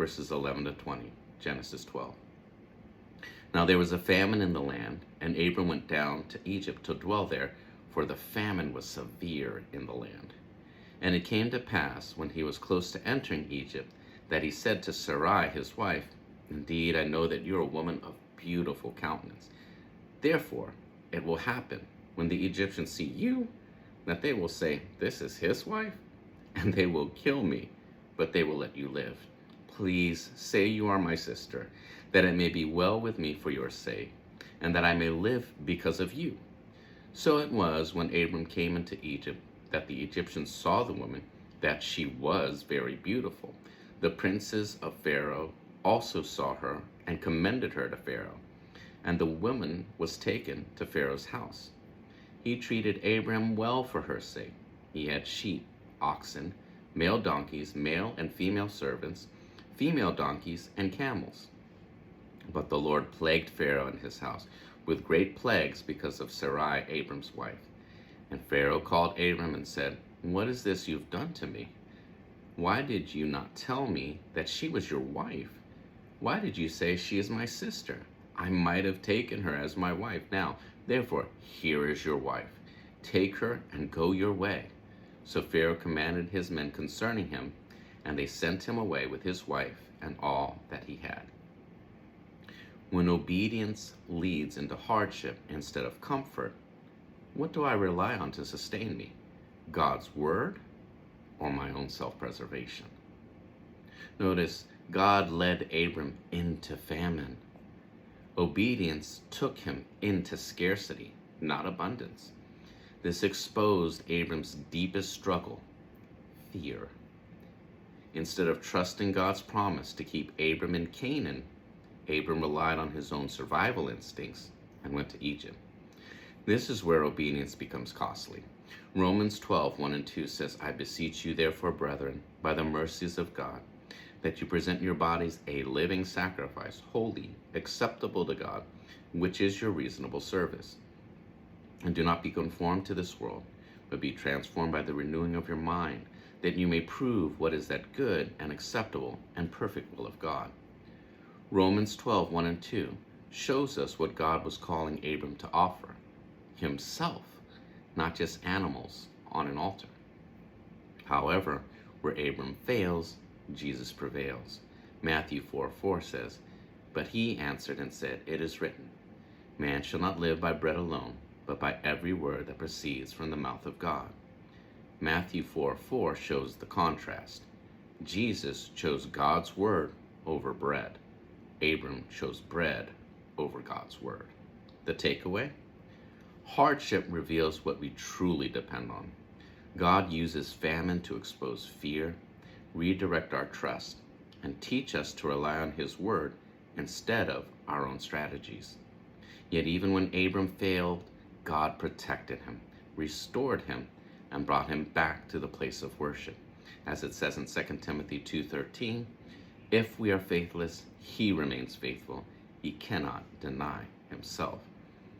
verses 11 to 20, Genesis 12. Now there was a famine in the land, and Abram went down to Egypt to dwell there, for the famine was severe in the land. And it came to pass, when he was close to entering Egypt, that he said to Sarai his wife, Indeed, I know that you are a woman of beautiful countenance. Therefore it will happen, when the Egyptians see you, that they will say, This is his wife? And they will kill me, but they will let you live. Please say you are my sister, that it may be well with me for your sake, and that I may live because of you. So it was, when Abram came into Egypt, that the Egyptians saw the woman, that she was very beautiful. The princes of Pharaoh also saw her, and commended her to Pharaoh. And the woman was taken to Pharaoh's house. He treated Abram well for her sake. He had sheep, oxen, male donkeys, male and female servants, female donkeys, and camels. But the Lord plagued Pharaoh and his house with great plagues because of Sarai, Abram's wife. And Pharaoh called Abram and said, What is this you've done to me? Why did you not tell me that she was your wife? Why did you say she is my sister? I might have taken her as my wife. Now, therefore, here is your wife. Take her and go your way. So Pharaoh commanded his men concerning him, and they sent him away with his wife and all that he had. When obedience leads into hardship instead of comfort, what do I rely on to sustain me? God's word or my own self-preservation? Notice, God led Abram into famine. Obedience took him into scarcity, not abundance. This exposed Abram's deepest struggle, fear. Instead of trusting God's promise to keep Abram in Canaan, Abram relied on his own survival instincts and went to Egypt. This is where obedience becomes costly. Romans 12, 1 and 2 says, I beseech you therefore, brethren, by the mercies of God, that you present your bodies a living sacrifice, holy, acceptable to God, which is your reasonable service. And do not be conformed to this world, but be transformed by the renewing of your mind, that you may prove what is that good and acceptable and perfect will of God. Romans 12, 1 and 2 shows us what God was calling Abram to offer, himself, not just animals on an altar. However, where Abram fails, Jesus prevails. Matthew 4:4 says, But he answered and said, It is written, Man shall not live by bread alone, but by every word that proceeds from the mouth of God. Matthew 4:4 shows the contrast. Jesus chose God's word over bread. Abram chose bread over God's word. The takeaway? Hardship reveals what we truly depend on. God uses famine to expose fear, redirect our trust, and teach us to rely on his word instead of our own strategies. Yet even when Abram failed, God protected him, restored him, and brought him back to the place of worship. As it says in 2 Timothy 2:13, If we are faithless, he remains faithful. He cannot deny himself.